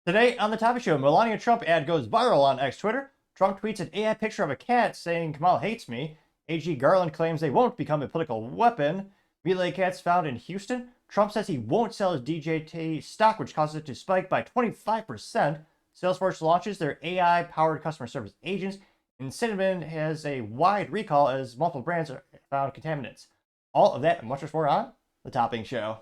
Today on the Topping Show, Melania Trump ad goes viral on X Twitter. Trump tweets an AI picture of a cat saying Kamal hates me. AG Garland claims they won't become a political weapon. Mutilated cats found in Houston. Trump says he won't sell his DJT stock, which causes it to spike by 25%. Salesforce launches their AI-powered customer service agents. And cinnamon has a wide recall as multiple brands are found contaminants. All of that and much more on the Topping Show.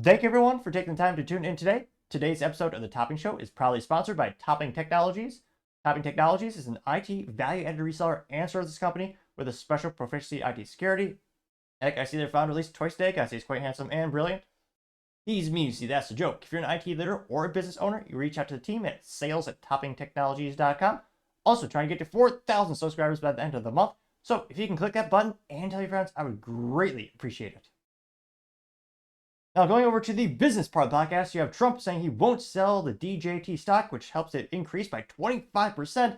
Thank you everyone for taking the time to tune in today. Today's episode of the Topping Show is proudly sponsored by Topping Technologies. Topping Technologies is an IT value-added reseller and services company with a special proficiency IT security. Heck, I see their founder at least twice a day. I see he's quite handsome and brilliant. He's me, you see, that's the joke. If you're an IT leader or a business owner, you reach out to the team at sales@toppingtechnologies.com. Also, trying to get to 4,000 subscribers by the end of the month. So if you can click that button and tell your friends, I would greatly appreciate it. Now, going over to the business part of the podcast, you have Trump saying he won't sell the DJT stock, which helps it increase by 25%,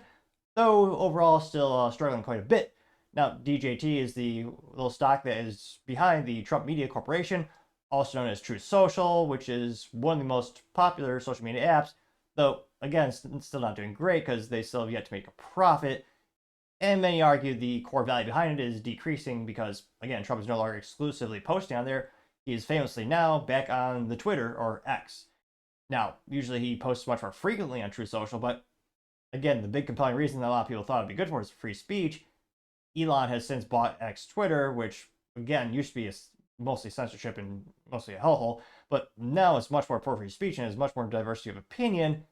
though overall still struggling quite a bit. Now, DJT is the little stock that is behind the Trump Media Corporation, also known as Truth Social, which is one of the most popular social media apps, though, again, it's still not doing great because they still have yet to make a profit. And many argue the core value behind it is decreasing because, again, Trump is no longer exclusively posting on there. He is famously now back on the Twitter or X. Now, usually he posts much more frequently on Truth Social, but again, the big compelling reason that a lot of people thought it'd be good for is free speech. Elon has since bought X Twitter, which again used to be mostly censorship and mostly a hellhole, but now it's much more for free speech and has much more diversity of opinion.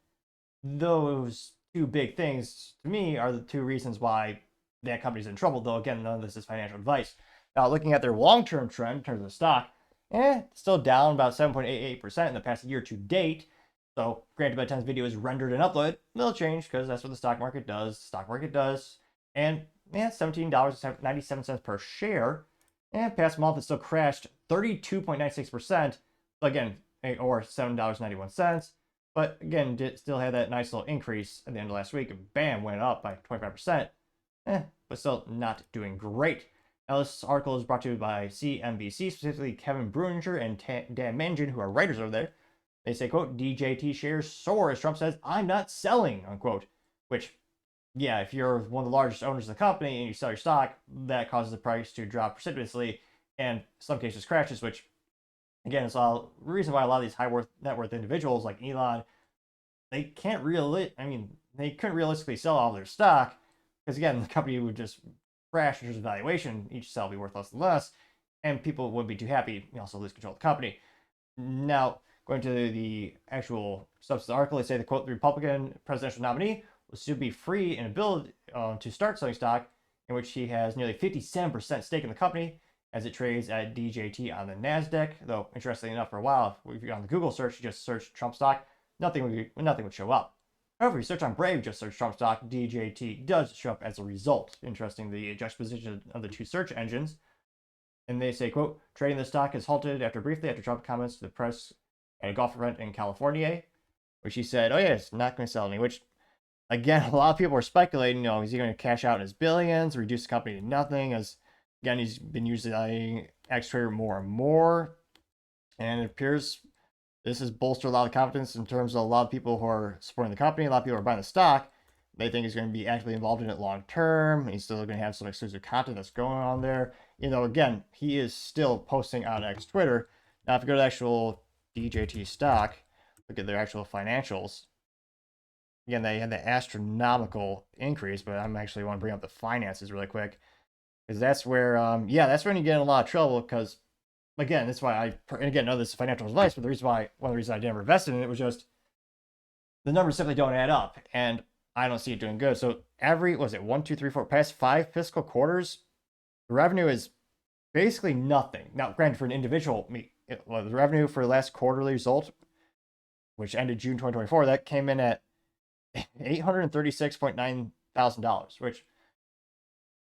Those two big things to me are the two reasons why that company's in trouble, though again, none of this is financial advice. Now, looking at their long-term trend in terms of the stock, still down about 7.88% in the past year to date. So, granted, by the time this video is rendered and uploaded, it'll change because that's what the stock market does. And $17.97 per share. And past month, it still crashed 32.96%. Again, or $7.91. But again, still had that nice little increase at the end of last week. And bam, went up by 25%. But still not doing great. Now, this article is brought to you by CNBC, specifically Kevin Bruninger and Dan Mangin, who are writers over there. They say, quote, DJT shares soar as Trump says, I'm not selling, unquote. Which, yeah, if you're one of the largest owners of the company and you sell your stock, that causes the price to drop precipitously and in some cases crashes, which, again, is the reason why a lot of these net worth individuals like Elon, they couldn't realistically sell all their stock because, again, the company would just crash in terms of valuation, each cell will be worth less and less, and people wouldn't be too happy. You also lose control of the company. Now, going to the actual substance of the article, they say the quote, the Republican presidential nominee will soon be free and ability to start selling stock, in which he has nearly 57% stake in the company as it trades at DJT on the NASDAQ. Though, interestingly enough, for a while, if you're on the Google search, you just search Trump stock, nothing would show up. However, if you search on Brave, just search Trump stock, DJT does show up as a result. Interesting, the juxtaposition of the two search engines. And they say, quote, trading the stock is halted briefly after Trump comments to the press at a golf event in California, which he said, oh yeah, it's not going to sell any, which, again, a lot of people are speculating, is he going to cash out in his billions, reduce the company to nothing, as, again, he's been using X Trader more and more, and it appears this has bolstered a lot of confidence in terms of a lot of people who are supporting the company, a lot of people who are buying the stock. They think he's going to be actively involved in it long term. He's still going to have some exclusive content that's going on there. Again, he is still posting on X Twitter. Now, if you go to the actual DJT stock, look at their actual financials. Again, they had the astronomical increase, but I'm actually want to bring up the finances really quick because that's where, that's when you get in a lot of trouble because, again, that's why and again, no, this is financial advice, but one of the reasons I never invested in it was just the numbers simply don't add up, and I don't see it doing good. So past 5 fiscal quarters, the revenue is basically nothing. Now, granted, for an individual, the revenue for the last quarterly result, which ended June 2024, that came in at $836.9 thousand, which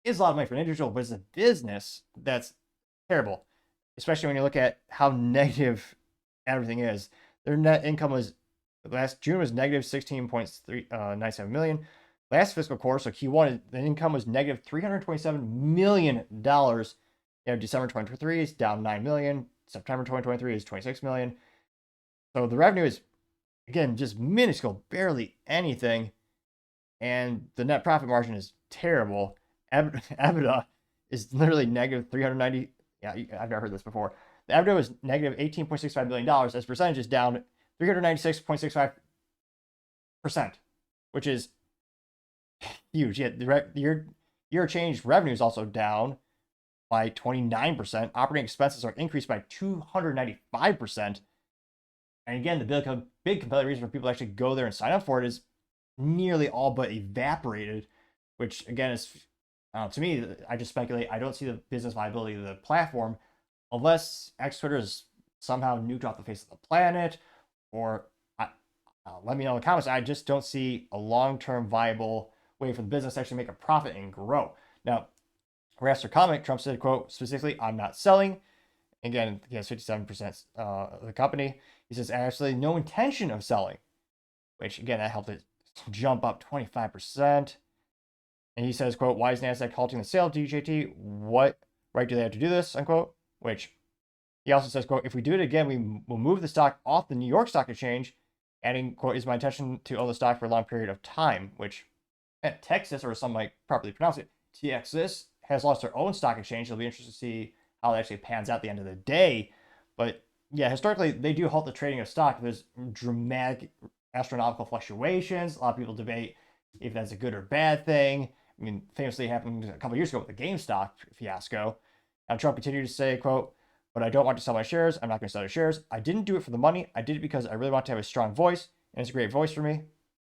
is a lot of money for an individual, but as a business, that's terrible. Especially when you look at how negative everything is. Their net income was last June was negative 16.97 million. last fiscal quarter, so Q1, the income was negative $327 million. December 2023 is down $9 million. September 2023 is $26 million. So the revenue is, again, just minuscule, barely anything. And the net profit margin is terrible. EBITDA is literally negative 390. Yeah, I've never heard this before. The EBITDA was negative $18.65 million. As percentage is down 396.65%, which is huge. Yeah, the year change revenue is also down by 29%. Operating expenses are increased by 295%. And again, the big compelling reason for people to actually go there and sign up for it is nearly all but evaporated, which again is, to me, I just speculate. I don't see the business viability of the platform unless X Twitter is somehow nuked off the face of the planet, or let me know in the comments. I just don't see a long-term viable way for the business to actually make a profit and grow. Now, after comment, Trump said, quote, specifically, I'm not selling. Again, he has 57% of the company. He says, absolutely no intention of selling, which again, that helped it jump up 25%. And he says, quote, why is NASDAQ halting the sale of DJT? What right do they have to do this, unquote? Which he also says, quote, if we do it again, we will move the stock off the New York Stock Exchange, adding, quote, is my intention to own the stock for a long period of time, which at Texas, or some might properly pronounce it, Texas, has lost their own stock exchange. It'll be interesting to see how that actually pans out at the end of the day. But yeah, historically, they do halt the trading of stock. There's dramatic astronomical fluctuations. A lot of people debate if that's a good or bad thing. I mean, famously happened a couple of years ago with the GameStop fiasco. And Trump continued to say, quote, but I don't want to sell my shares. I'm not going to sell the shares. I didn't do it for the money. I did it because I really want to have a strong voice, and it's a great voice for me.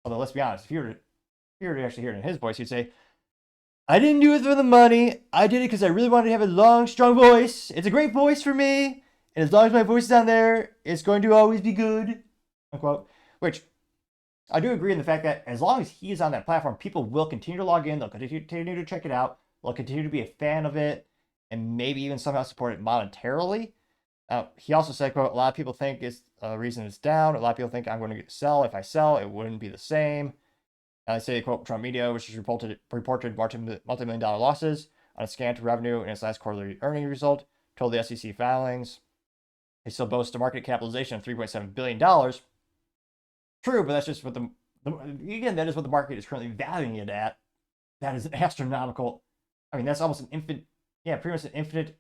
Although, let's be honest, if you were to actually hear it in his voice, he'd say, I didn't do it for the money. I did it because I really wanted to have a long, strong voice. It's a great voice for me. And as long as my voice is on there, it's going to always be good. Unquote. Which I do agree in the fact that as long as he is on that platform, people will continue to log in. They'll continue to check it out. They'll continue to be a fan of it and maybe even somehow support it monetarily. He also said, quote, a lot of people think it's the reason it's down. A lot of people think I'm going to sell. If I sell, it wouldn't be the same. I say, quote, Trump Media, which has reported multi-million-dollar losses on its scant revenue in its last quarterly earnings result, told the SEC filings. They still boast a market capitalization of $3.7 billion. True, but that's just what again, that is what the market is currently valuing it at. That is an astronomical, I mean, that's almost an infinite, pretty much an infinite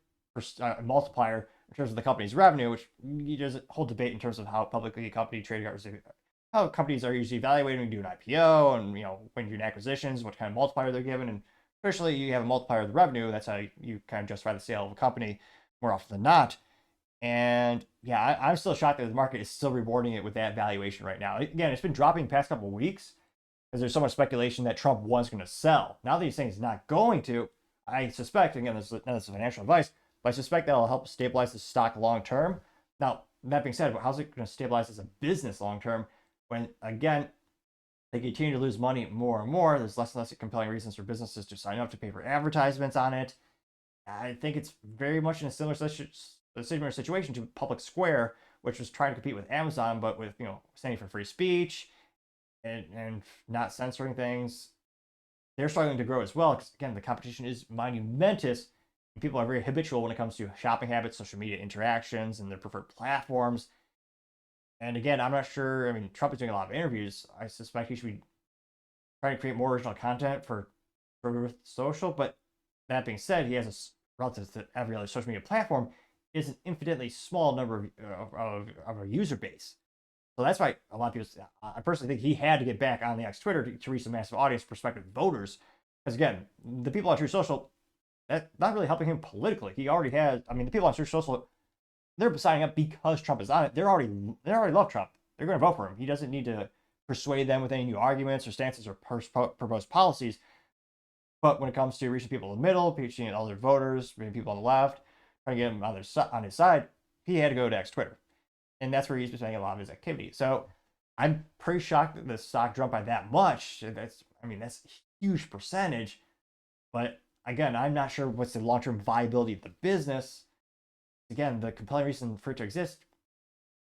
multiplier in terms of the company's revenue, which there's a whole debate in terms of how publicly a company trading how companies are usually evaluated when you do an IPO, and when you do acquisitions, what kind of multiplier they're given. And especially you have a multiplier of the revenue. That's how you kind of justify the sale of a company more often than not. And yeah, I'm still shocked that the market is still rewarding it with that valuation right now. Again, it's been dropping the past couple of weeks because there's so much speculation that Trump was going to sell. Now that he's saying he's not going to, I suspect, again, this is financial advice, but I suspect that'll help stabilize the stock long term. Now, that being said, how's it going to stabilize as a business long term when, again, they continue to lose money more and more? There's less and less compelling reasons for businesses to sign up to pay for advertisements on it. I think it's very much in a similar situation to Public Square, which was trying to compete with Amazon, but with standing for free speech and not censoring things. They're struggling to grow as well because, again, the competition is monumentous. And people are very habitual when it comes to shopping habits, social media interactions, and their preferred platforms. And again, I'm not sure. I mean, Trump is doing a lot of interviews. I suspect he should be trying to create more original content for social. But that being said, he has relative to every other social media platform, is an infinitely small number of a user base. So that's why a lot of people, I personally think he had to get back on the X Twitter to reach a massive audience of prospective voters. Because again, the people on True Social, that's not really helping him politically. He already has, I mean, the people on True Social, they're signing up because Trump is on it. They already love Trump. They're going to vote for him. He doesn't need to persuade them with any new arguments or stances or proposed policies. But when it comes to reaching people in the middle, reaching other voters, reaching people on the left, trying to get him on his side, he had to go to X Twitter. And that's where he's been spending a lot of his activity. So I'm pretty shocked that the stock jumped by that much. That's a huge percentage. But again, I'm not sure what's the long-term viability of the business. Again, the compelling reason for it to exist is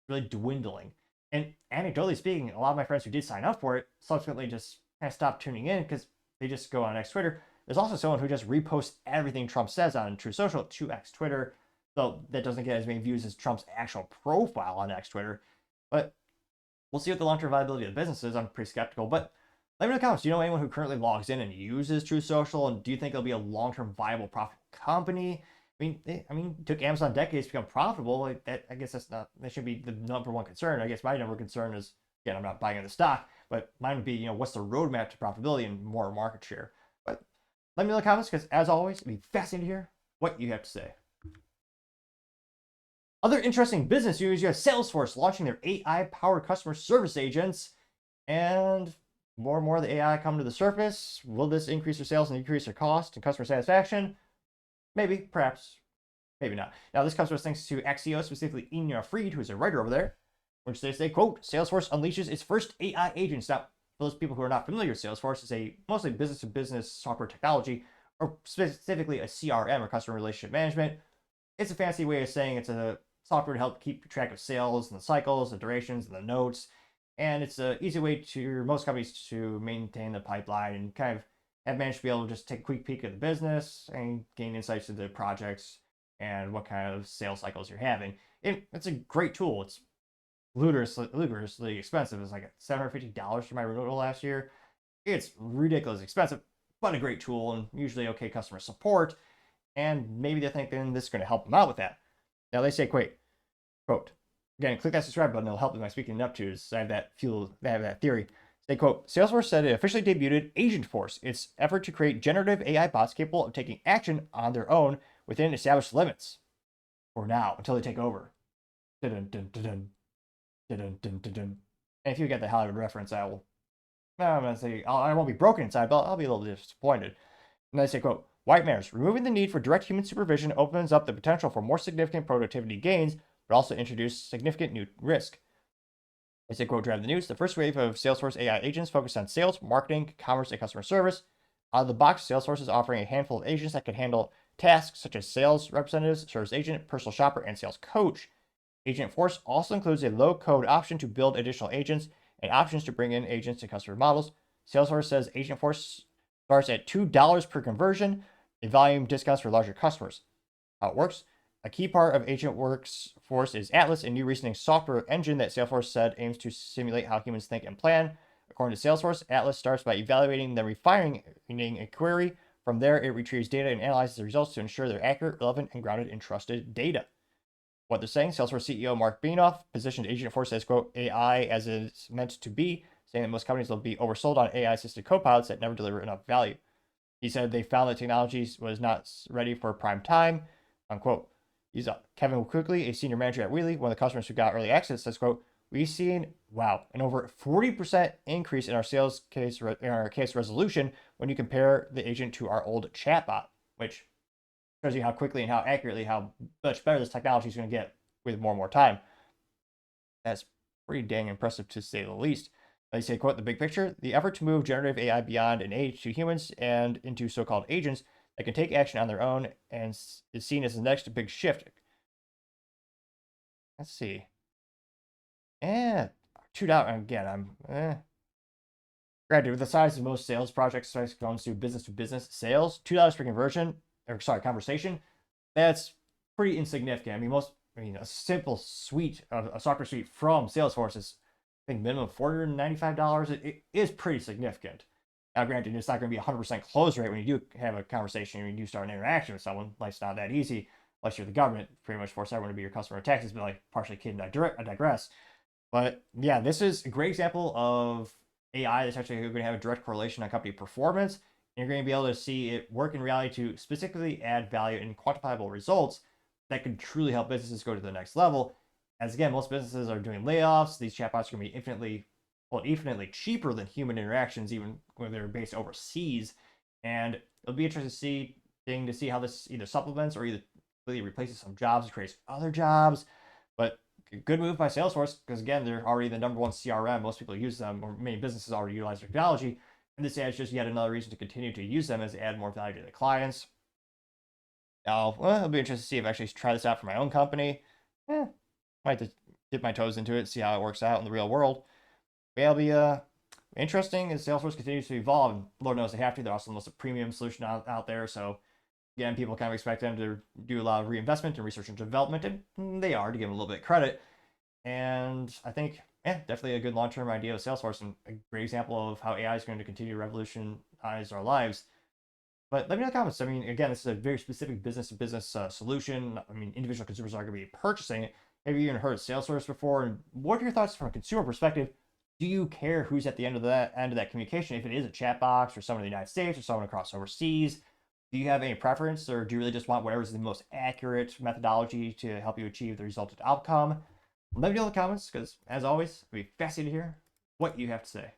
really dwindling. And anecdotally speaking, a lot of my friends who did sign up for it subsequently just kind of stop tuning in because they just go on X Twitter. There's also someone who just reposts everything Trump says on True Social to X Twitter, though that doesn't get as many views as Trump's actual profile on X Twitter. But we'll see what the long-term viability of the business is. I'm pretty skeptical, but let me know in the comments. Do you know anyone who currently logs in and uses True Social, and do you think it'll be a long-term viable, profitable company? It took Amazon decades to become profitable. Like that, I guess that should be the number one concern. I guess my number one concern is, again, I'm not buying the stock, but mine would be, what's the roadmap to profitability and more market share? But let me know in the comments, because as always, it'd be fascinating to hear what you have to say. Other interesting business news: you have Salesforce launching their AI-powered customer service agents, and more and more of the AI come to the surface. Will this increase their sales and increase their cost and customer satisfaction? Maybe, perhaps, maybe not. Now, this comes to us thanks to Axios, specifically Ina Fried, who's a writer over there, which they say, quote, Salesforce unleashes its first AI agents. Now, for those people who are not familiar with Salesforce, it's a mostly business-to-business software technology, or specifically a CRM, or customer relationship management. It's a fancy way of saying it's a software to help keep track of sales and the cycles, the durations, and the notes. And it's an easy way to most companies to maintain the pipeline and kind of have managed to be able to just take a quick peek at the business and gain insights into the projects and what kind of sales cycles you're having. It's a great tool. It's ludicrously expensive. It's like $750 for my renewal last year. It's ridiculously expensive, but a great tool and usually okay customer support. And maybe they're thinking this is going to help them out with that. Now they say, quote, again, click that subscribe button. It'll help with my speaking up to. I have that theory. They quote, Salesforce said it officially debuted AgentForce, its effort to create generative AI bots capable of taking action on their own within established limits. For now, until they take over. And if you get the Hollywood reference, I'm going to say, I won't be broken inside, but I'll be a little disappointed. And they say, quote, White matters. Removing the need for direct human supervision opens up the potential for more significant productivity gains, but also introduce significant new risk. They say, quote, drive the news. The first wave of Salesforce AI agents focused on sales, marketing, commerce, and customer service. Out of the box, Salesforce is offering a handful of agents that can handle tasks such as sales representatives, service agent, personal shopper, and sales coach. AgentForce also includes a low-code option to build additional agents and options to bring in agents to customer models. Salesforce says AgentForce starts at $2 per conversion, and volume discounts for larger customers. How it works: a key part of AgentForce is Atlas, a new reasoning software engine that Salesforce said aims to simulate how humans think and plan. According to Salesforce, Atlas starts by evaluating then refining a query. From there, it retrieves data and analyzes the results to ensure they're accurate, relevant, and grounded in trusted data. What they're saying: Salesforce CEO Mark Benioff positioned AgentForce as, quote, AI as it's meant to be, saying that most companies will be oversold on AI-assisted copilots that never deliver enough value. He said they found that technology was not ready for prime time, unquote. He's Kevin Quigley, a senior manager at Wheelie, one of the customers who got early access, says, quote, we've seen, an over 40% increase in our case resolution when you compare the agent to our old chatbot, which shows you how quickly and how accurately, how much better this technology is going to get with more and more time. That's pretty dang impressive, to say the least. They say, quote, the big picture: the effort to move generative AI beyond an age to humans and into so-called agents that can take action on their own and is seen as the next big shift. Let's see. $2 again. Granted, with the size of most sales projects, especially going to business sales, $2 per conversation, that's pretty insignificant. A simple suite of a software suite from Salesforce is, I think, minimum $495. It is pretty significant. Now, granted, it's not going to be 100% close rate when you do have a conversation, when you do start an interaction with someone. Life's not that easy, unless you're the government, pretty much force everyone to be your customer taxes, but partially kidding, I digress. But yeah, this is a great example of AI that's actually going to have a direct correlation on company performance. And you're going to be able to see it work in reality to specifically add value and quantifiable results that can truly help businesses go to the next level. As again, most businesses are doing layoffs. These chatbots are going to be infinitely cheaper than human interactions, even when they're based overseas. And it'll be interesting to see how this either supplements or either completely replaces some jobs and creates other jobs. But good move by Salesforce, because again, they're already the number one CRM. Most people use them, or many businesses already utilize their technology. And this adds just yet another reason to continue to use them as they add more value to their clients. Now, it'll be interesting to see if I actually try this out for my own company. Might dip my toes into it, see how it works out in the real world. But yeah, interesting as Salesforce continues to evolve. And Lord knows they have to. They're also the most premium solution out there. So again, people kind of expect them to do a lot of reinvestment in research and development, and they are, to give them a little bit of credit. And I think, definitely a good long-term idea of Salesforce and a great example of how AI is going to continue to revolutionize our lives. But let me know in the comments. I mean, again, this is a very specific business-to-business solution. I mean, individual consumers are going to be purchasing it. Have you even heard of Salesforce before? And what are your thoughts from a consumer perspective? Do you care who's at the end of that communication? If it is a chat box or someone in the United States or someone across overseas, do you have any preference, or do you really just want whatever is the most accurate methodology to help you achieve the resulted outcome? Let me know in the comments, because as always, I'll be fascinated to hear what you have to say.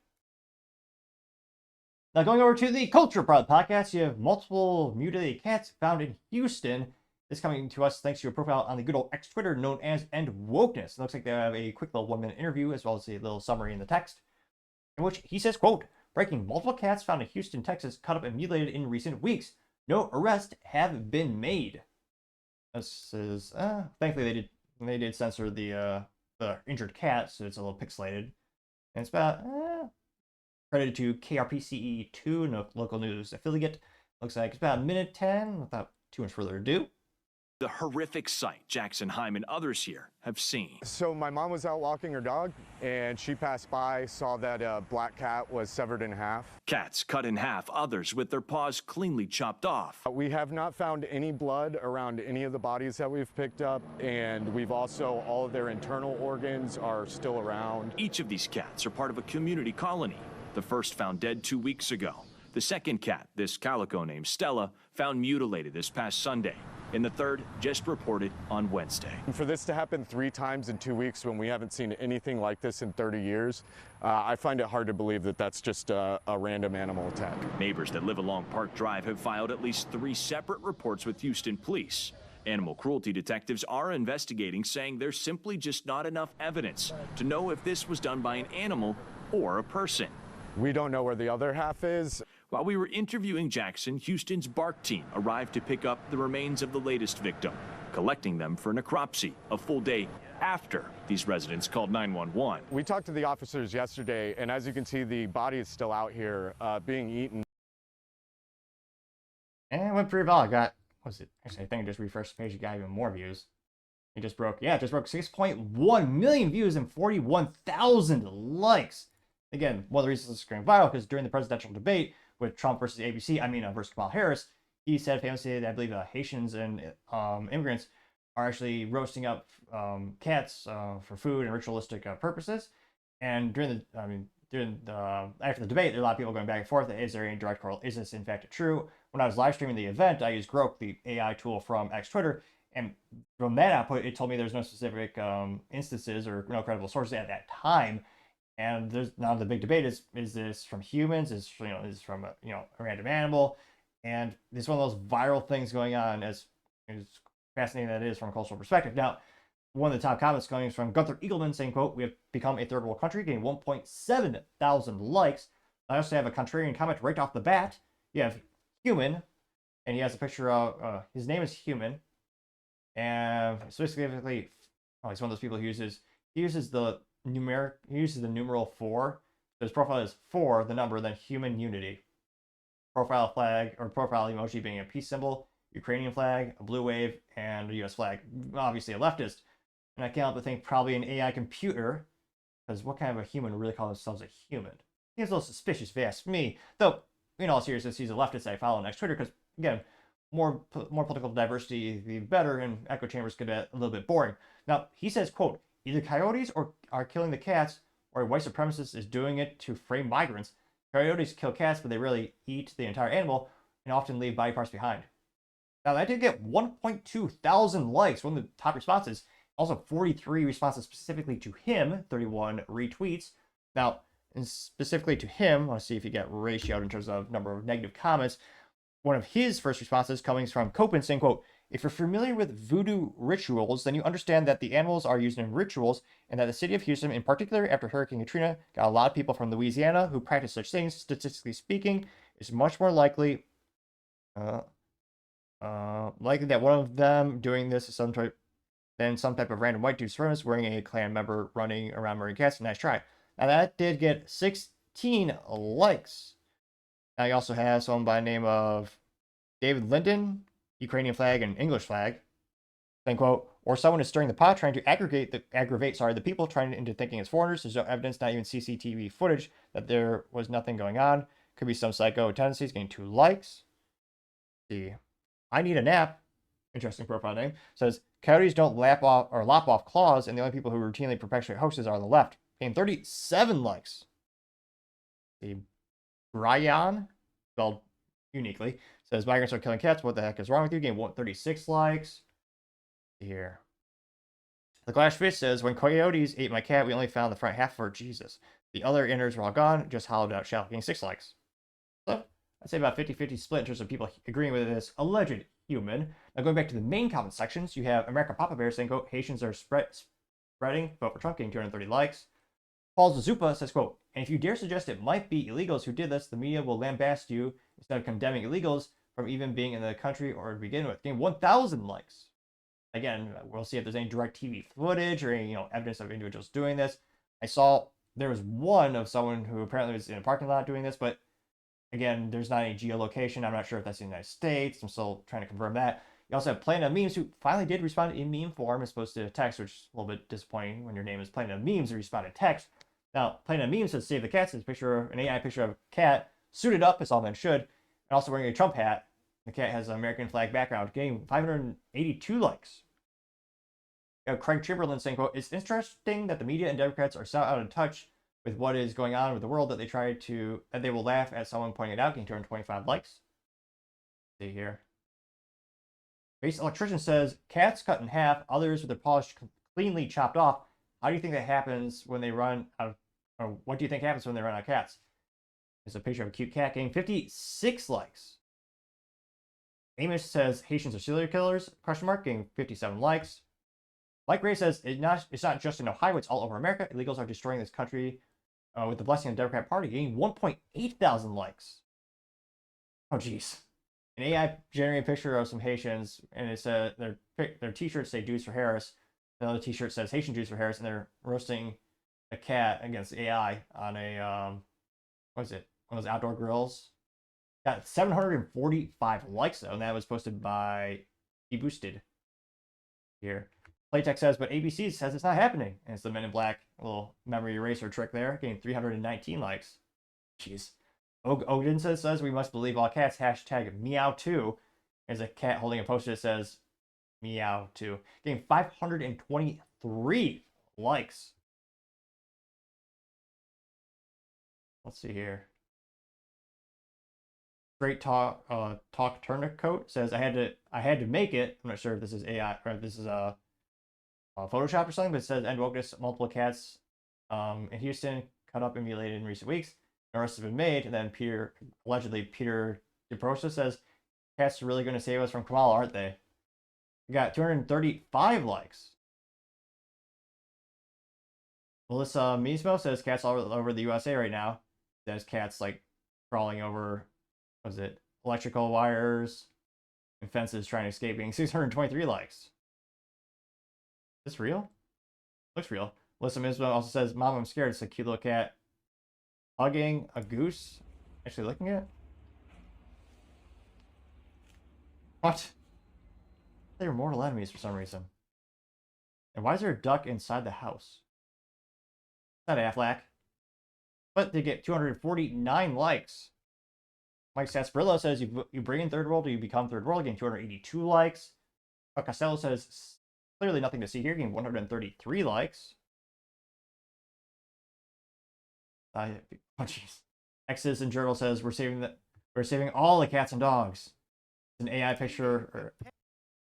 Now, going over to the Culture Proud podcast, you have multiple mutilated cats found in Houston. This coming to us thanks to a profile on the good old X Twitter known as End Wokeness. It looks like they have a quick little 1-minute interview as well as a little summary in the text, in which he says, quote, "Breaking: multiple cats found in Houston, Texas, cut up and mutilated in recent weeks. No arrests have been made." This is thankfully they did censor the injured cat, so it's a little pixelated. And it's about credited to KRPCE2, no local news affiliate. Looks like it's about a minute 10 without too much further ado. The horrific sight Jackson Heim and others here have seen. So my mom was out walking her dog, and she passed by, saw that a black cat was severed in half. Cats cut in half, others with their paws cleanly chopped off. We have not found any blood around any of the bodies that we've picked up, and we've also, all of their internal organs are still around. Each of these cats are part of a community colony. The first found dead 2 weeks ago. The second cat, this calico named Stella, found mutilated this past Sunday. And the third just reported on Wednesday. And for this to happen 3 times in 2 weeks when we haven't seen anything like this in 30 years, I find it hard to believe that that's just a random animal attack. Neighbors that live along Park Drive have filed at least 3 separate reports with Houston police. Animal cruelty detectives are investigating, saying there's simply just not enough evidence to know if this was done by an animal or a person. We don't know where the other half is. While we were interviewing Jackson, Houston's BARC team arrived to pick up the remains of the latest victim, collecting them for necropsy a full day after these residents called 911. We talked to the officers yesterday, and as you can see, the body is still out here being eaten. And it went pretty well. I got, what was it? Actually, I think I just refreshed the page. It got even more views. It just broke 6.1 million views and 41,000 likes. Again, one of the reasons this is going viral, because during the presidential debate with Trump versus versus Kamala Harris, he said famously that I believe Haitians and immigrants are actually roasting up cats for food and ritualistic purposes. And after the debate, there are a lot of people going back and forth. Is there any direct correlation? Is this in fact true? When I was live streaming the event, I used Grok, the AI tool from X Twitter, and from that output, it told me there's no specific instances or no credible sources at that time. And there's now the big debate is this from humans? Is this from a random animal? And it's one of those viral things going on, as fascinating that it is from a cultural perspective. Now, one of the top comments going is from Gunther Eagleman saying, quote, "We have become a third world country," getting 1.7 thousand likes. I also have a contrarian comment right off the bat. You have Human, and he has a picture of his name is Human, and specifically, he's one of those people who uses the numeral 4. So his profile is 4, the number, then human unity. Profile flag or profile emoji being a peace symbol, Ukrainian flag, a blue wave, and a US flag. Obviously a leftist. And I can't help but think probably an AI computer, because what kind of a human would really call themselves a human? Seems a little suspicious if you ask me. Though, in all seriousness, he's a leftist I follow on X Twitter, because, again, more political diversity, the better, and echo chambers could get a little bit boring. Now, he says, quote, "Either coyotes are killing the cats, or a white supremacist is doing it to frame migrants. Coyotes kill cats, but they really eat the entire animal and often leave body parts behind." Now, that did get 1.2 thousand likes, one of the top responses. Also, 43 responses specifically to him, 31 retweets. Now, and specifically to him, I want to see if he got ratioed in terms of number of negative comments. One of his first responses coming from Copen saying, quote, "If you're familiar with voodoo rituals, then you understand that the animals are used in rituals, and that the city of Houston, in particular after Hurricane Katrina, got a lot of people from Louisiana who practice such things. Statistically speaking, it's much more likely that one of them doing this is some type of random white dude supremacist wearing a Klan member running around murdering cats." Nice try. Now that did get 6 15 likes. Now he also has someone by the name of David Linden, Ukrainian flag and English flag. Then quote, or someone is stirring the pot trying to aggravate the people trying into thinking as foreigners. There's no evidence, not even CCTV footage, that there was nothing going on. Could be some psycho tendencies. Getting 2 likes. See, I need a nap. Interesting profile name. Says coyotes don't lop off claws, and the only people who routinely perpetuate hoaxes are on the left. Getting 37 likes. See, Brian, spelled uniquely, says migrants are killing cats. What the heck is wrong with you? Getting 136 likes. Here. The Glass Fish says, when coyotes ate my cat, we only found the front half of her. Jesus. The other innards were all gone, just hollowed out shell. Getting 6 likes. So, I'd say about 50-50 split in terms of people agreeing with this alleged human. Now, going back to the main comment sections, you have America Papa Bear saying, quote, Haitians are spreading, vote for Trump, getting 230 likes. Paul Zazupa says, quote, and if you dare suggest it might be illegals who did this, the media will lambaste you instead of condemning illegals from even being in the country or to begin with. Getting 1,000 likes. Again, we'll see if there's any direct TV footage or any evidence of individuals doing this. I saw there was one of someone who apparently was in a parking lot doing this, but again, there's not any geolocation. I'm not sure if that's the United States. I'm still trying to confirm that. You also have Planet of Memes, who finally did respond in meme form as opposed to text, which is a little bit disappointing when your name is Planet of Memes and respond to text. Now, Planet of Memes says Save the Cats. It's a picture, an AI picture of a cat suited up, as all men should, and also wearing a Trump hat. The cat has an American flag background, getting 582 likes. Craig Chamberlain saying, quote, it's interesting that the media and Democrats are so out of touch with what is going on with the world that they will laugh at someone pointing it out, getting 225 likes. See here. Base Electrician says, cats cut in half, others with their polish cleanly chopped off. How do you think that happens when they run out of, or what do you think happens when they run out of cats? There's a picture of a cute cat getting 56 likes. Amish says, Haitians are serial killers, question mark, getting 57 likes. Mike Ray says, it's not just in Ohio, it's all over America. Illegals are destroying this country with the blessing of the Democrat Party, getting 1.8 thousand likes. Oh, geez. An AI generated picture of some Haitians, and it said their t-shirts say Jews for Harris. Another t-shirt says Haitian Jews for Harris, and they're roasting a cat against AI on a, what is it? One of those outdoor grills. Got 745 likes, though, and that was posted by Boosted here. Playtech says, but ABC says it's not happening. And it's the Men in Black little memory eraser trick there, getting 319 likes. Jeez. Odin says we must believe all cats. Hashtag meow too. There's a cat holding a poster that says meow too. Getting 523 likes. Let's see here. Great talk Turncoat says I had to make it. I'm not sure if this is AI or if this is a Photoshop or something, but it says end wokeness, multiple cats in Houston cut up and mutilated in recent weeks. Arrests have been made, and then allegedly Peter DeProsa says cats are really going to save us from Kamala, aren't they? We got 235 likes. Melissa Mismo says cats all over the USA right now. There's cats like crawling over, what is it, electrical wires and fences trying to escape, being 623 likes. Is this real? Looks real. Melissa Mismo also says, Mom, I'm scared. It's a cute little cat hugging a goose. Actually looking at it. What? They were mortal enemies for some reason. And why is there a duck inside the house? Not Affleck. But they get 249 likes. Mike Sasparillo says, you bring in third world or you become third world, getting 282 likes. Costello says, clearly nothing to see here, getting 133 likes. Oh, jeez. Ex-Citizen Journal says, we're saving all the cats and dogs. It's an AI picture, or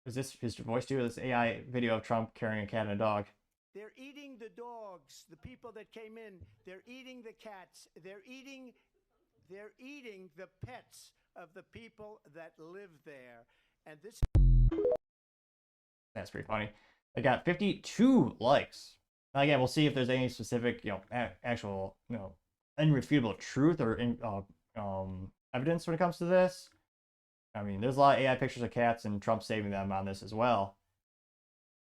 is this his voice too? This AI video of Trump carrying a cat and a dog. They're eating the dogs, the people that came in. They're eating the cats. They're eating the pets of the people that live there. And this... That's pretty funny. I got 52 likes. Now, again, we'll see if there's any specific, actual, irrefutable truth or evidence when it comes to this. I mean, there's a lot of AI pictures of cats and Trump saving them on this as well.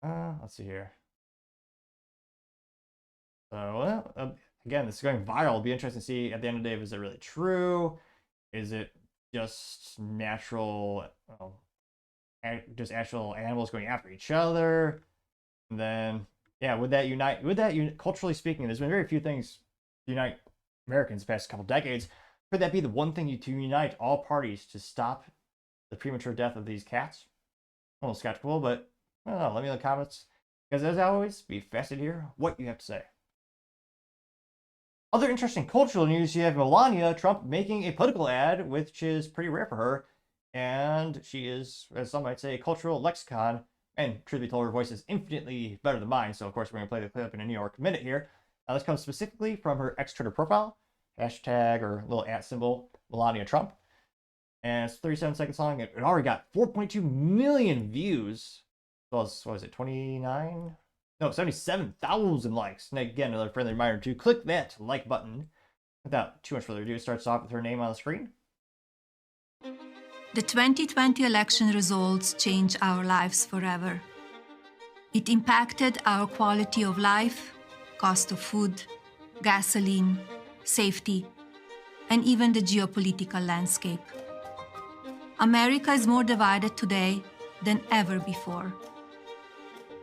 Let's see here. So, again, this is going viral. It'll be interesting to see at the end of the day, is it really true? Is it just natural, just actual animals going after each other? And then, yeah, would that unite? Culturally speaking, there's been very few things to unite Americans the past couple decades. Could that be the one thing to unite all parties to stop the premature death of these cats? I'm a little skeptical, but I don't know. Let me know in the comments. Because as always, be fascinated to hear what you have to say. Other interesting cultural news, you have Melania Trump making a political ad, which is pretty rare for her. And she is, as some might say, a cultural lexicon. And truth be told, her voice is infinitely better than mine. So, of course, we're going to play the clip in a New York minute here. Now, this comes specifically from her ex-Twitter profile. Hashtag or little @ symbol, Melania Trump. And it's 37 seconds long. It already got 4.2 million views. Well, what was it, 29? No, 77,000 likes. And again, another friendly reminder to click that like button. Without too much further ado, it starts off with her name on the screen. The 2020 election results changed our lives forever. It impacted our quality of life, cost of food, gasoline, safety, and even the geopolitical landscape. America is more divided today than ever before.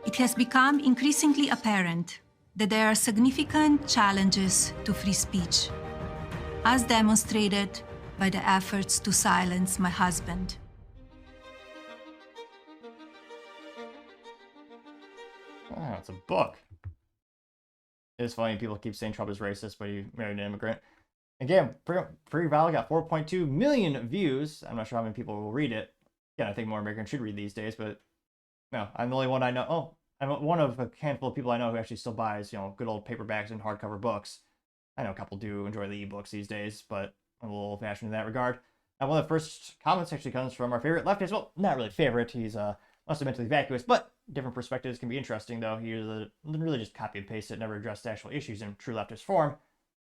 It has become increasingly apparent that there are significant challenges to free speech, as demonstrated by the efforts to silence my husband. Oh, it's a book. It's funny, people keep saying Trump is racist, but he married an immigrant. Again, pretty viral, got 4.2 million views. I'm not sure how many people will read it. Again, I think more Americans should read these days, but no, I'm the only one I know. Oh, I'm one of a handful of people I know who actually still buys, good old paperbacks and hardcover books. I know a couple do enjoy the ebooks these days, but I'm a little old-fashioned in that regard. Now, one of the first comments actually comes from our favorite leftist. Well, not really favorite. He's mostly mentally vacuous, but different perspectives can be interesting, though. He really just copy and paste it, never addressed actual issues in true leftist form.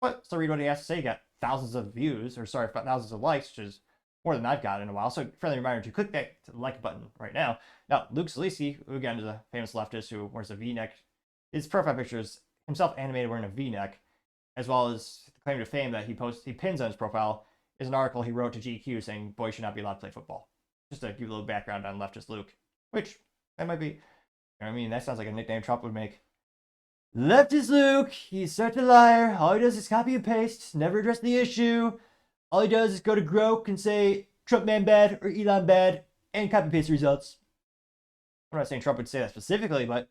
But still read what he has to say. He got thousands of views, or sorry, thousands of likes, which is more than I've got in a while. So friendly reminder to click that like button right now. Now, Luke Zaleski, who again is a famous leftist who wears a V-neck, his profile picture is himself animated wearing a V-neck, as well as the claim to fame that he pins on his profile is an article he wrote to GQ saying boys should not be allowed to play football. Just to give you a little background on leftist Luke, which that might be, that sounds like a nickname Trump would make. Leftist Luke, he's such a liar. All he does is copy and paste, never address the issue. All he does is go to Grok and say Trump man bad or Elon bad and copy and paste the results. I'm not saying Trump would say that specifically, but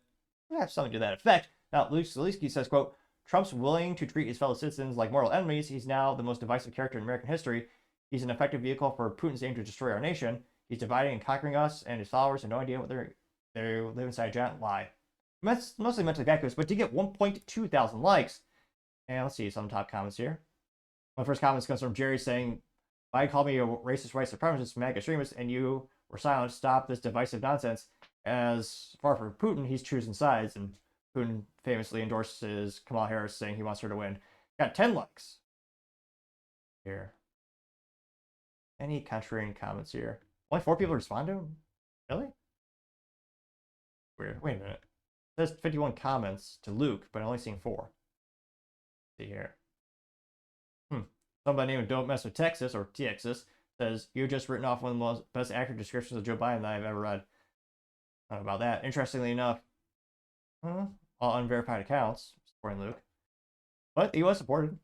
it has something to that effect. Now, Luke Zaleski says, quote, Trump's willing to treat his fellow citizens like mortal enemies. He's now the most divisive character in American history. He's an effective vehicle for Putin's aim to destroy our nation. He's dividing and conquering us, and his followers have no idea what they live inside a giant lie. Mostly mentally vacuous, but did get 1.2 thousand likes. And let's see some top comments here. My first comments comes from Jerry saying, Biden called me a racist white supremacist, MAGA extremist, and you were silent. Stop this divisive nonsense. As far from Putin, he's choosing sides, and Putin famously endorses Kamala Harris, saying he wants her to win. Got 10 likes. Here. Any contrarian comments here? Only 4 people respond to him? Really? Weird. Wait a minute. There's 51 comments to Luke, but I'm only seeing 4. Let's see here. Somebody named Don't Mess with Texas, or Texas, says, you just written off one of the most best accurate descriptions of Joe Biden that I've ever read. I don't know about that. Interestingly enough, all unverified accounts supporting Luke. But he was supported.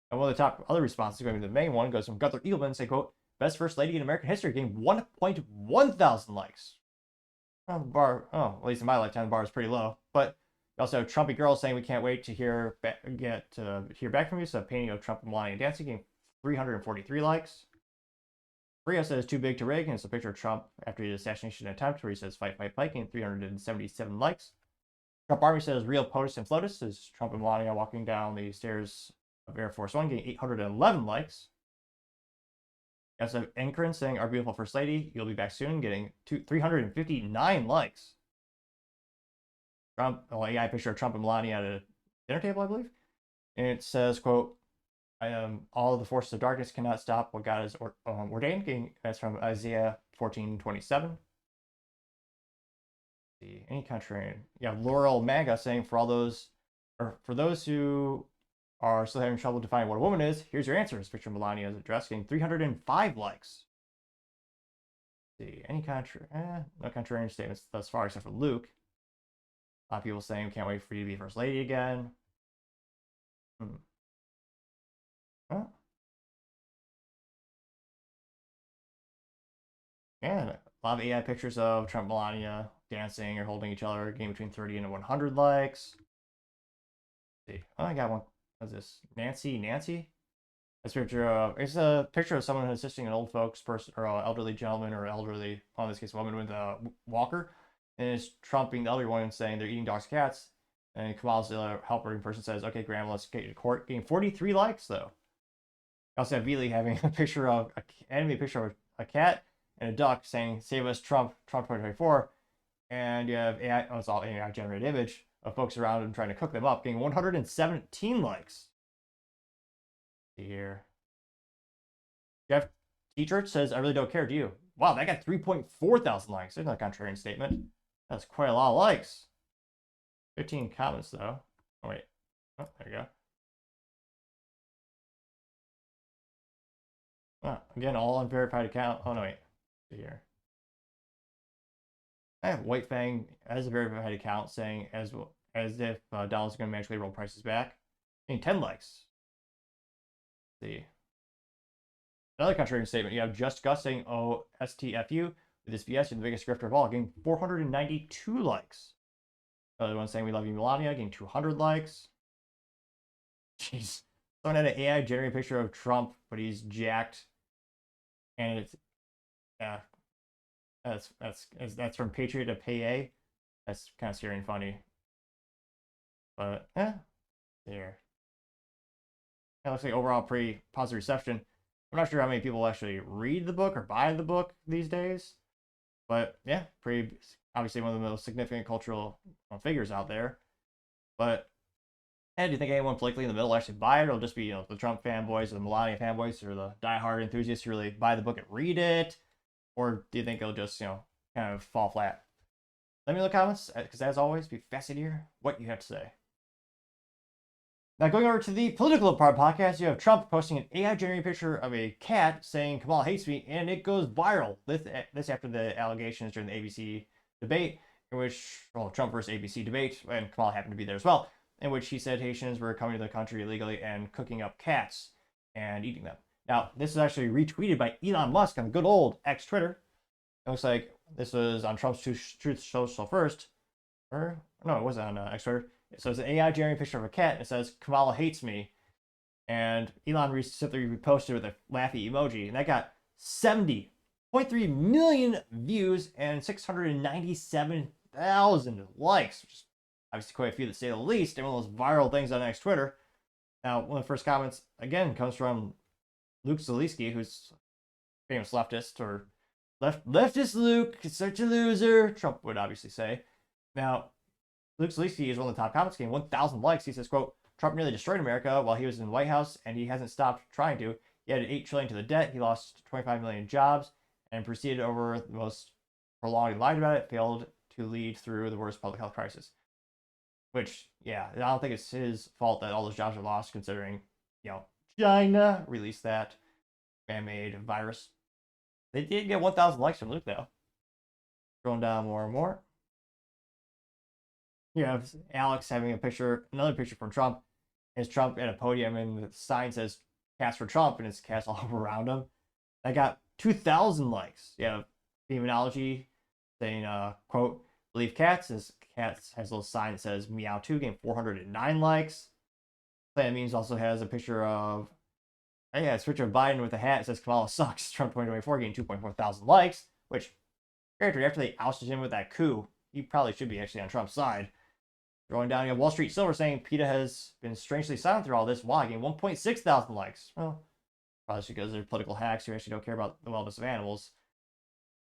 And one of the top other responses, going to be the main one, goes from Gunther Eagleman, saying, quote, best first lady in American history, getting 1.1 thousand likes. Well, the bar, at least in my lifetime, the bar is pretty low. But you also have Trumpy Girl saying we can't wait to hear back from you. So a painting of Trump and Melania dancing, getting 343 likes. Rio says too big to rig, and it's a picture of Trump after his assassination attempt where he says fight, fight, fight, getting 377 likes. Trump Army says real POTUS and FLOTUS is Trump and Melania walking down the stairs of Air Force One, getting 811 likes. You also have Enkrin saying our beautiful first lady, you'll be back soon, getting 359 likes. AI picture of Trump and Melania at a dinner table, I believe. And it says, quote, all of the forces of darkness cannot stop what God has ordained. That's from Isaiah 14:27. See, any contrarian. You have Laurel MAGA saying for those who are still having trouble defining what a woman is, here's your answer. This picture of Melania's address getting 305 likes. Let's see, any no contrarian statements thus far except for Luke. A lot of people saying, can't wait for you to be First Lady again. Huh? And a lot of AI pictures of Trump and Melania dancing or holding each other, getting between 30 and 100 likes. Let's see. Oh, I got one. What's this? Nancy? It's a picture of someone assisting an old folks person or an elderly gentleman or elderly, in this case, woman with a walker. And it's Trump being the elderly one saying they're eating dogs and cats. And Kamal's the helper in person says, okay, Grandma, let's get you to court. Getting 43 likes, though. I also have Veely having a picture of a cat and a duck saying, save us, Trump 2024. And you have AI, it's all AI generated image of folks around him trying to cook them up, getting 117 likes. Here. Jeff T-Church says, I really don't care, do you? Wow, that got 3.4 thousand likes. There's no contrarian statement. That's quite a lot of likes. 15 comments, though. Oh, wait. Oh, there you go. Oh, again, all unverified account. Oh, no, wait. See here. I have White Fang as a verified account saying as if Donald's going to magically roll prices back. Getting 10 likes. Let's see. Another contrarian statement. You have Just Gus saying, oh, STFU. With this BS, you're the biggest grifter of all. Getting 492 likes. Another one saying, we love you, Melania. Getting 200 likes. Jeez. Someone had an AI generated picture of Trump, but he's jacked. And it's, yeah. That's from Patriot to PA. That's kind of scary and funny. But, there. It looks like overall pretty positive reception. I'm not sure how many people actually read the book or buy the book these days. But, yeah, pretty, obviously one of the most significant cultural figures out there. But, do you think anyone politically in the middle will actually buy it? Or it'll just be, the Trump fanboys or the Melania fanboys or the diehard enthusiasts who really buy the book and read it? Or do you think it'll just, kind of fall flat? Let me know in the comments, because as always, be fascinated to hear what you have to say. Now, going over to the political part podcast, you have Trump posting an AI-generated picture of a cat saying, Kamala hates me, and it goes viral. This after the allegations during the ABC debate, in which, Trump versus ABC debate, and Kamala happened to be there as well, in which he said Haitians were coming to the country illegally and cooking up cats and eating them. Now, this is actually retweeted by Elon Musk on the good old X Twitter. It looks like this was on Trump's Truth Social first. Or, no, it wasn't on X Twitter. So it's an AI generated picture of a cat, and it says, Kamala hates me. And Elon simply reposted with a laughy emoji, and that got 70.3 million views and 697,000 likes, which is obviously quite a few to say the least, and one of those viral things on X Twitter. Now, one of the first comments, again, comes from Luke Zaleski, who's famous leftist, or leftist Luke, such a loser, Trump would obviously say. Now, Luke Zaleski is one of the top comments, getting 1,000 likes. He says, quote, Trump nearly destroyed America while he was in the White House, and he hasn't stopped trying to. He added $8 trillion to the debt. He lost 25 million jobs and proceeded over the most prolonged. He lied about it, failed to lead through the worst public health crisis. Which, yeah, I don't think it's his fault that all those jobs are lost, considering, China released that man-made virus. They did get 1,000 likes from Luke, though. Scrolling down more and more. You have Alex having another picture from Trump. It's Trump at a podium, and the sign says "Cats for Trump," and it's cats all around him. That got 2,000 likes. You have Demonology saying, quote, believe cats. As cats has a little sign that says meow too, getting 409 likes. Planet Memes also has a picture of, it's a picture of Biden with a hat. It says Kamala sucks. Trump 2024 getting 2.4 thousand likes, which, after they ousted him with that coup, he probably should be actually on Trump's side. Going down, you have Wall Street Silver saying PETA has been strangely silent through all this. Why? Getting 1.6 thousand likes. Well, probably because they're political hacks who actually don't care about the wellness of animals.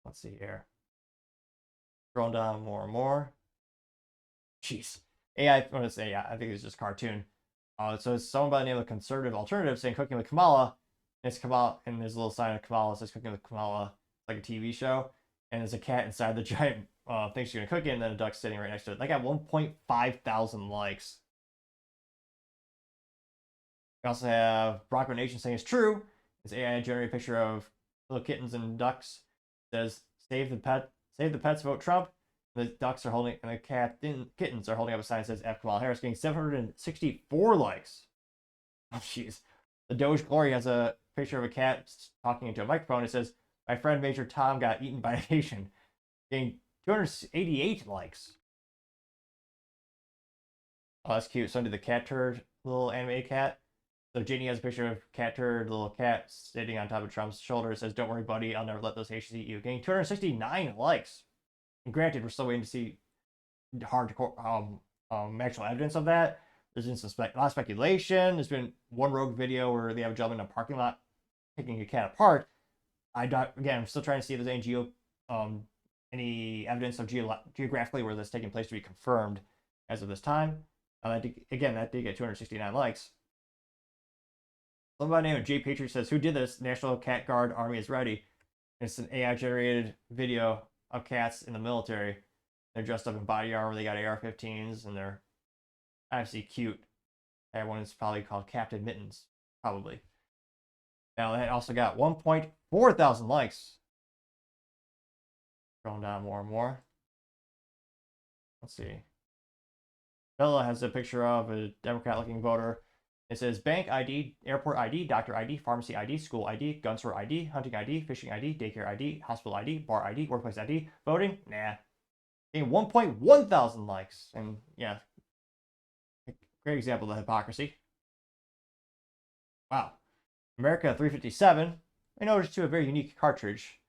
Let's see here. Scrolling down more and more. Jeez. AI, I think it's just cartoon. So it's someone by the name of Conservative Alternative saying Cooking with Kamala. And it's Kamala, and there's a little sign of Kamala that says Cooking with Kamala, like a TV show. And there's a cat inside the giant thing she's going to cook in, and then a duck sitting right next to it. That got 1.5 thousand likes. We also have Bronco Nation saying it's true. This AI generated picture of little kittens and ducks. It says save the pets, vote Trump. The ducks are holding, and the kittens are holding up a sign that says F Kamala Harris, getting 764 likes. Oh jeez. The Doge Glory has a picture of a cat talking into a microphone. It says, "My friend Major Tom got eaten by a Haitian," getting 288 likes. Oh, that's cute. So did the cat turd, little animated cat. So Janie has a picture of cat turd, little cat sitting on top of Trump's shoulder. It says, "Don't worry, buddy. I'll never let those Haitians eat you." Getting 269 likes. And granted, we're still waiting to see hardcore actual evidence of that. There's been a lot of speculation. There's been one rogue video where they have a gentleman in a parking lot picking a cat apart. I'm still trying to see if there's any evidence of geographically where that's taking place to be confirmed as of this time. That did get 269 likes. Somebody named Jay Patriot says, "Who did this? National Cat Guard Army is ready." It's an AI-generated video of cats in the military. They're dressed up in body armor. They got AR-15s, and they're actually cute. That one is probably called Captain Mittens, probably. Now, that also got 1.4 thousand likes. Scrolling down more and more. Let's see. Bella has a picture of a Democrat-looking voter. It says bank ID, airport ID, doctor ID, pharmacy ID, school ID, gun store ID, hunting ID, fishing ID, daycare ID, hospital ID, bar ID, workplace ID, voting, nah. Getting 1.1 thousand likes. And yeah, great example of the hypocrisy. Wow. America 357. I noticed too a very unique cartridge.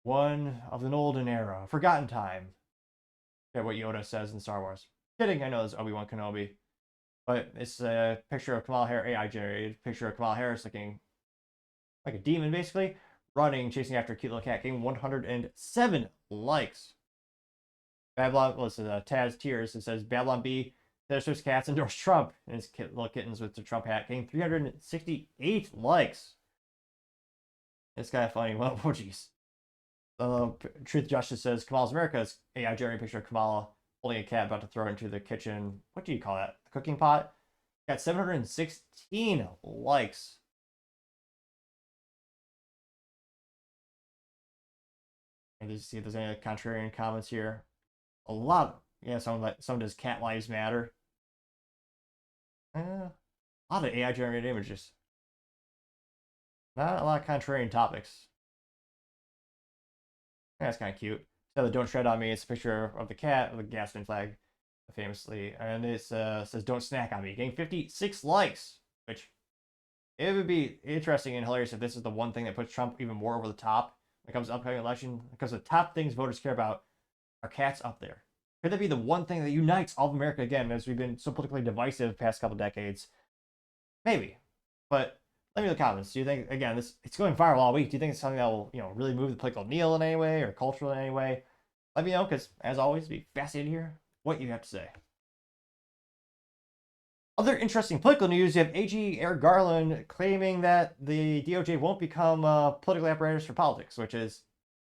One of an olden era, forgotten time. That's what Yoda says in Star Wars. Kidding, I know it's Obi-Wan Kenobi. But it's a picture of Kamala Harris, AI generated picture of Kamala Harris looking like a demon, basically, running, chasing after a cute little cat, getting 107 likes. Babylon, listen, Taz Tears, it says Babylon B, Taylor Swift's cats endorse Trump, and his little kittens with the Trump hat, getting 368 likes. It's kind of funny. Well, oh geez. Truth Justice says Kamala's America's AI generated picture of Kamala holding a cat about to throw it into the kitchen. What do you call that? The cooking pot? Got 716 likes. And just see if there's any contrarian comments here. A lot. Yeah, some does cat lives matter. A lot of AI generated images. Not a lot of contrarian topics. That's kind of cute. So the "Don't Tread on Me," it's a picture of the cat with the Gaston flag, famously, and it says "Don't Snack on Me," getting 56 likes, which it would be interesting and hilarious if this is the one thing that puts Trump even more over the top when it comes to upcoming election, because the top things voters care about are cats up there. Could that be the one thing that unites all of America again, as we've been so politically divisive the past couple decades? Maybe, but let me know in the comments. Do you think, again, it's going viral all week? Do you think it's something that will, really move the political needle in any way or cultural in any way? Let me know, because as always, it'd be fascinating to hear what you have to say. Other interesting political news: you have AG Eric Garland claiming that the DOJ won't become a political apparatus for politics, which is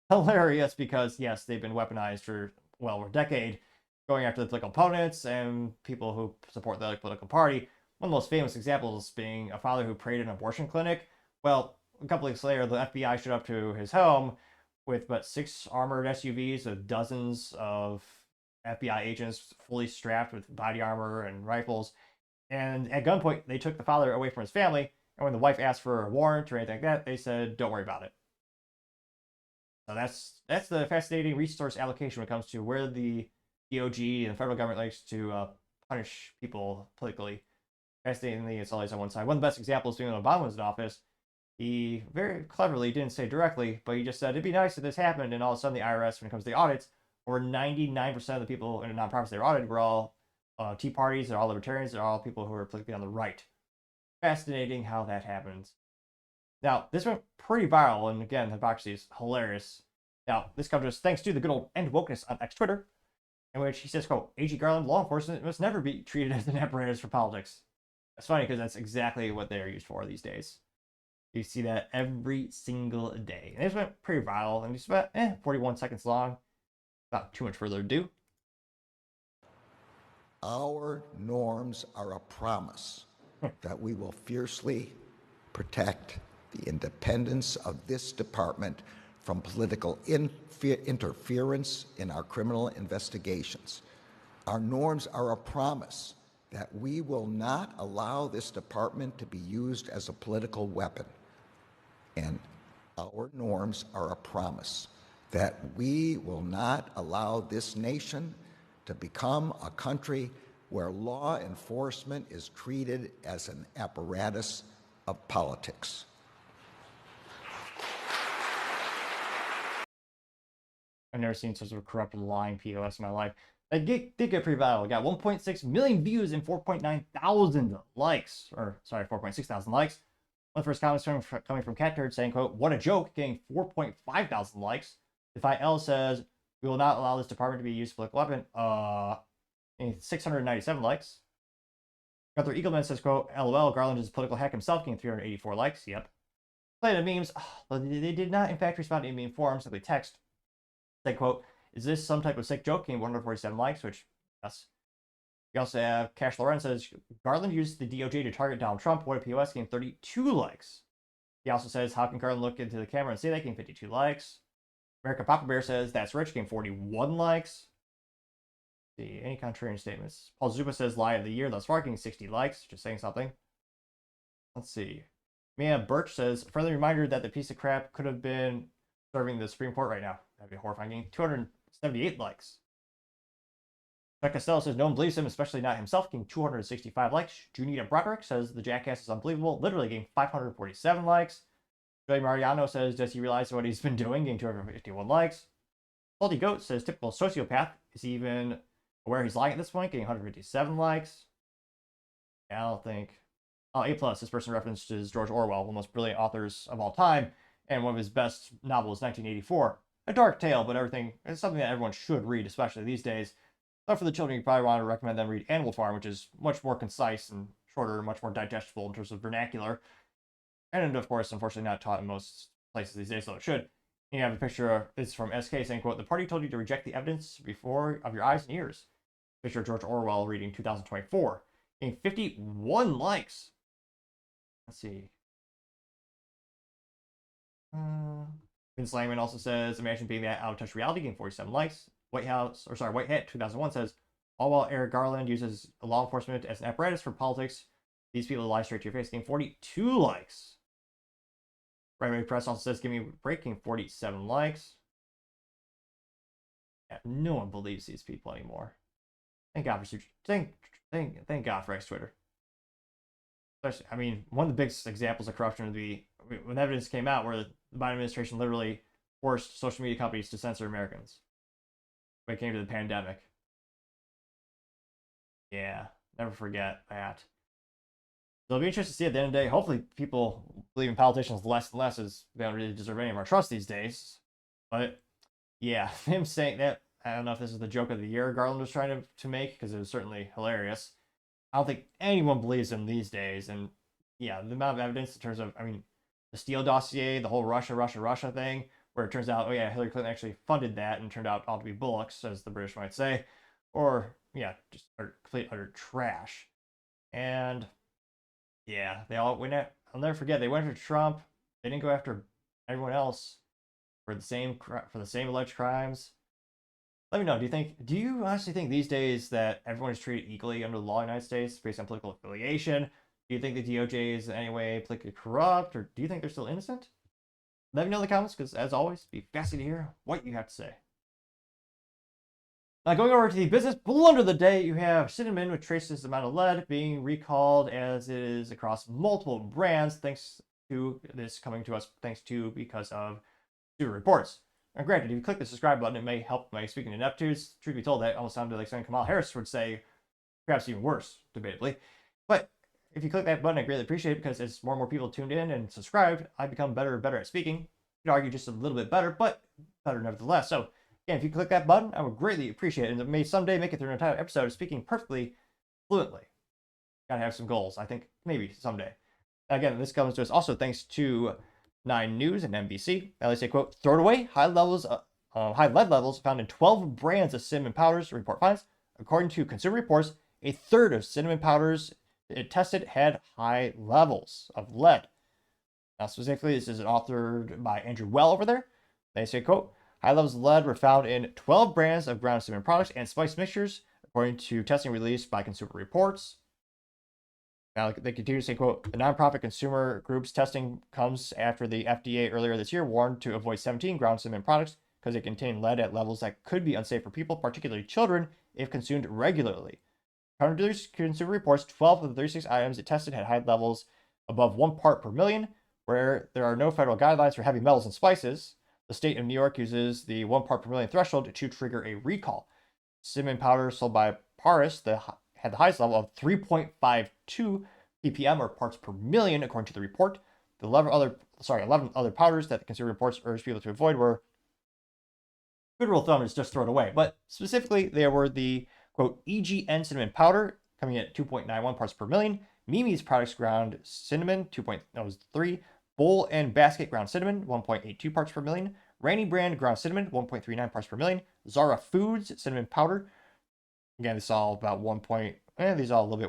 hilarious because, yes, they've been weaponized for well over a decade, going after the political opponents and people who support the other political party. One of the most famous examples being a father who prayed in an abortion clinic. Well, a couple weeks later, the FBI showed up to his home with 6 armored SUVs with dozens of FBI agents fully strapped with body armor and rifles. And at gunpoint, they took the father away from his family. And when the wife asked for a warrant or anything like that, they said, "Don't worry about it." So that's the fascinating resource allocation when it comes to where the DOJ and the federal government likes to punish people politically. Fascinatingly, it's always on one side. One of the best examples being when Obama was in office, he very cleverly didn't say directly, but he just said it'd be nice if this happened, and all of a sudden the IRS, when it comes to the audits, over 99% of the people in the nonprofits they were audited were all Tea Parties, they're all libertarians, they're all people who are politically on the right. Fascinating how that happens. Now, this went pretty viral, and again, hypocrisy is hilarious. Now, this comes to us thanks to the good old End Wokeness on X Twitter, in which he says, quote, "AG Garland, law enforcement must never be treated as an apparatus for politics." That's funny because that's exactly what they're used for these days. You see that every single day. And this went pretty viral, and it's about 41 seconds long. Not too much further ado. Our norms are a promise that we will fiercely protect the independence of this department from political interference in our criminal investigations. Our norms are a promise that we will not allow this department to be used as a political weapon. And our norms are a promise that we will not allow this nation to become a country where law enforcement is treated as an apparatus of politics. I've never seen such a corrupt, lying POS in my life. That did get pretty viral. It got 1.6 million views and 4.9 thousand likes. Or, sorry, 4.6 thousand likes. One of the first comments coming from Cat Turd saying, quote, "What a joke," getting 4.5 thousand likes. Defy L says, "We will not allow this department to be used for a political weapon." 697 likes. Gunther Eagleman says, quote, "LOL, Garland is a political hack himself," getting 384 likes. Yep. Planet memes. They did not, in fact, respond to meme forums, simply text. Say, quote, "Is this some type of sick joke?" Getting 147 likes, which, yes. We also have Cash Loren says, "Garland used the DOJ to target Donald Trump. What a POS," getting 32 likes. He also says, "How can Garland look into the camera and say that?" Getting 52 likes. America Papa Bear says, "That's rich," getting 41 likes. Let's see, any contrarian statements? Paul Zupa says, "Lie of the year thus far," getting 60 likes, just saying something. Let's see. Mia Birch says, "Friendly reminder that the piece of crap could have been serving the Supreme Court right now." That'd be horrifying. Getting 278 likes. Chuck Costello says, "No one believes him, especially not himself," getting 265 likes. Junita Broderick says, "The jackass is unbelievable," literally getting 547 likes. Joey Mariano says, "Does he realize what he's been doing?" getting 251 likes. Salty Goat says, "Typical sociopath. Is he even aware he's lying at this point?" getting 157 likes. Yeah, I don't think. Oh, A+. This person references George Orwell, one of the most brilliant authors of all time, and one of his best novels, 1984. A dark tale, but it's something that everyone should read, especially these days. But for the children, you probably want to recommend them read Animal Farm, which is much more concise and shorter, much more digestible in terms of vernacular. And of course, unfortunately not taught in most places these days, so it should. You have a picture of, it's from SK saying, quote, "The party told you to reject the evidence before of your eyes and ears." Picture of George Orwell reading 2024. Getting 51 likes. Let's see. Vince Langman also says, "Imagine being that out of touch reality," getting 47 likes. White Hat 2001 says, "All while Eric Garland uses law enforcement as an apparatus for politics, these people lie straight to your face," getting 42 likes. Right Way Press also says, "Give me a break," getting 47 likes. Yeah, no one believes these people anymore. Thank God for thank God for X-Twitter. Especially, I mean, one of the biggest examples of corruption would be when evidence came out where the Biden administration literally forced social media companies to censor Americans when it came to the pandemic. Yeah, never forget that. So it'll be interesting to see at the end of the day. Hopefully people believe in politicians less and less, as they don't really deserve any of our trust these days. But yeah, him saying that, I don't know if this is the joke of the year Garland was trying to make, because it was certainly hilarious. I don't think anyone believes him these days. And yeah, the amount of evidence in terms of, I mean, the Steele dossier, the whole Russia thing, where it turns out, oh yeah, Hillary Clinton actually funded that and turned out all to be bullocks, as the British might say. Or, yeah, just complete utter trash. And yeah, they all went at, I'll never forget, they went after Trump. They didn't go after everyone else for the same alleged crimes. Let me know, do you honestly think these days that everyone is treated equally under the law in the United States based on political affiliation? Do you think the DOJ is in any way politically corrupt, or do you think they're still innocent? Let me know in the comments, because as always, be fascinated to hear what you have to say. Now, going over to the business blunder of the day, you have cinnamon with traces amount of lead being recalled as it is across multiple brands, thanks to this coming to us because of Super reports. And granted, if you click the subscribe button, it may help my speaking ineptitudes. Truth be told, that almost sounded like something Kamala Harris would say, perhaps even worse, debatably. But if you click that button, I greatly appreciate it, because as more and more people tuned in and subscribed, I become better and better at speaking. You could argue just a little bit better, but better nevertheless. So, again, if you click that button, I would greatly appreciate it, and it may someday make it through an entire episode of speaking perfectly fluently. Gotta have some goals, I think, maybe someday. Again, this comes to us also thanks to 9 News and NBC. Now they say, quote, "Throw it away. High lead levels found in 12 brands of cinnamon powders," the report finds. According to Consumer Reports, a third of cinnamon powders it tested had high levels of lead. Now, specifically, this is authored by Andrew Well over there. They say, quote, high levels of lead were found in 12 brands of ground cinnamon products and spice mixtures, according to testing released by Consumer Reports. Now, they continue to say, quote, the nonprofit consumer group's testing comes after the FDA earlier this year warned to avoid 17 ground cinnamon products because they contain lead at levels that could be unsafe for people, particularly children, if consumed regularly. According to Consumer Reports, 12 of the 36 items it tested had high levels above 1 part per million, where there are no federal guidelines for heavy metals and spices. The state of New York uses the 1 part per million threshold to trigger a recall. Cinnamon powder sold by Paris had the highest level of 3.52 ppm or parts per million, according to the report. The 11 other powders that the Consumer Reports urged people to avoid were, good rule of thumb is just throw it away. But specifically, there were the, quote, EGN cinnamon powder coming in at 2.91 parts per million, Mimi's products ground cinnamon 2.03, Bowl and Basket ground cinnamon 1.82 parts per million, Ranny brand ground cinnamon 1.39 parts per million, Zara Foods cinnamon powder, again this is all about these all a little bit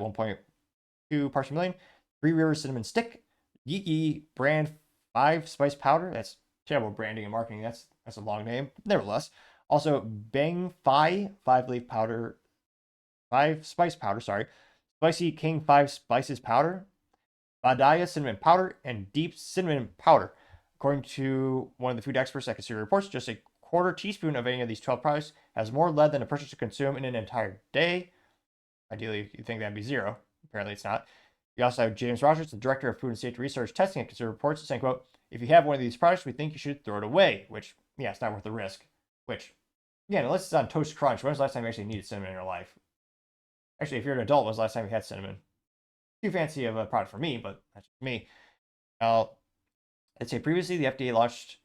1.2 parts per million, Three Rivers cinnamon stick, Geeky brand 5 spice powder, that's terrible branding and marketing, that's a long name, nevertheless. Also Bang Fi 5-leaf powder, 5 spice powder, Spicy King 5 spices powder, Badaya cinnamon powder, and Deep cinnamon powder. According to one of the food experts at Consumer Reports, just a quarter teaspoon of any of these 12 products has more lead than a person should consume in an entire day. Ideally, you'd think that'd be 0. Apparently, it's not. You also have James Rogers, the director of Food and Safety Research Testing at Consumer Reports, saying, quote, if you have one of these products, we think you should throw it away, which, yeah, it's not worth the risk. Which, again, unless it's on Toast Crunch, when's the last time you actually needed cinnamon in your life? Actually, if you're an adult, when's the last time you had cinnamon? Too fancy of a product for me, but that's just me. Now, let's say previously the FDA launched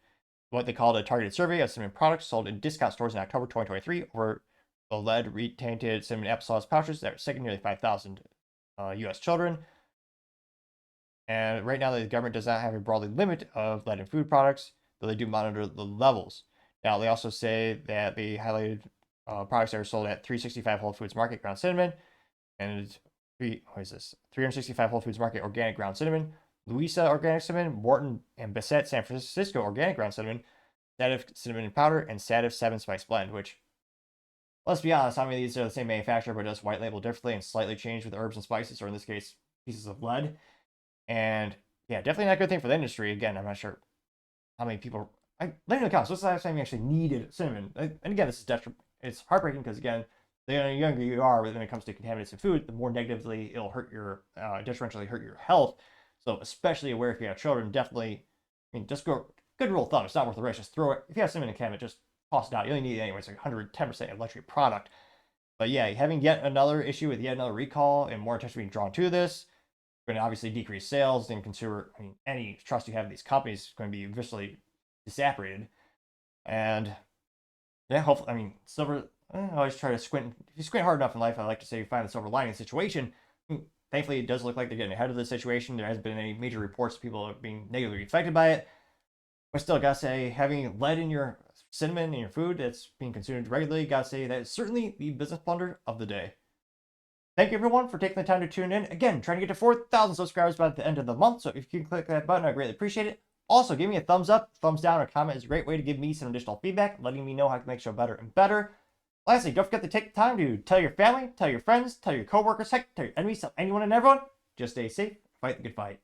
what they called a targeted survey of cinnamon products sold in discount stores in October 2023 over the lead retainted cinnamon applesauce pouches that were sick nearly 5,000 U.S. children. And right now, the government does not have a broadly limit of lead in food products, though they do monitor the levels. Now, they also say that they highlighted products that are sold at 365 Whole Foods Market ground cinnamon and 365 Whole Foods Market organic ground cinnamon, Louisa organic cinnamon, Morton and Bissett San Francisco organic ground cinnamon, Sativ cinnamon powder, and Sativ 7 spice blend, which, let's be honest, how many of these are the same manufacturer but just white label differently and slightly changed with herbs and spices, or in this case, pieces of lead. And yeah, definitely not a good thing for the industry. Again, I'm not sure how many people, let me know in the comments, what's the last time you actually needed cinnamon? And again, this is it's heartbreaking because, again, the younger you are when it comes to contaminants in food, the more negatively it'll hurt your, differentially hurt your health. So especially aware if you have children, definitely, I mean, just go, good rule of thumb, it's not worth the risk, just throw it. If you have cinnamon in a cabinet, just toss it out. You only need it anyway, it's like 110% of luxury product. But yeah, having yet another issue with yet another recall and more attention being drawn to this, going to obviously decrease sales and consumer, I mean, any trust you have in these companies is going to be visually disapparated. And yeah, hopefully, I mean, silver, I always try to squint. If you squint hard enough in life, I like to say you find the silver lining in the situation. Thankfully, it does look like they're getting ahead of the situation. There hasn't been any major reports of people being negatively affected by it. But still, gotta say, having lead in your cinnamon in your food that's being consumed regularly, gotta say that is certainly the business blunder of the day. Thank you, everyone, for taking the time to tune in. Again, trying to get to 4,000 subscribers by the end of the month. So if you can click that button, I greatly appreciate it. Also, give me a thumbs up, thumbs down, or comment is a great way to give me some additional feedback, letting me know how to make the show better and better. Lastly, don't forget to take the time to tell your family, tell your friends, tell your coworkers, heck, tell your enemies, tell anyone and everyone. Just stay safe, fight the good fight.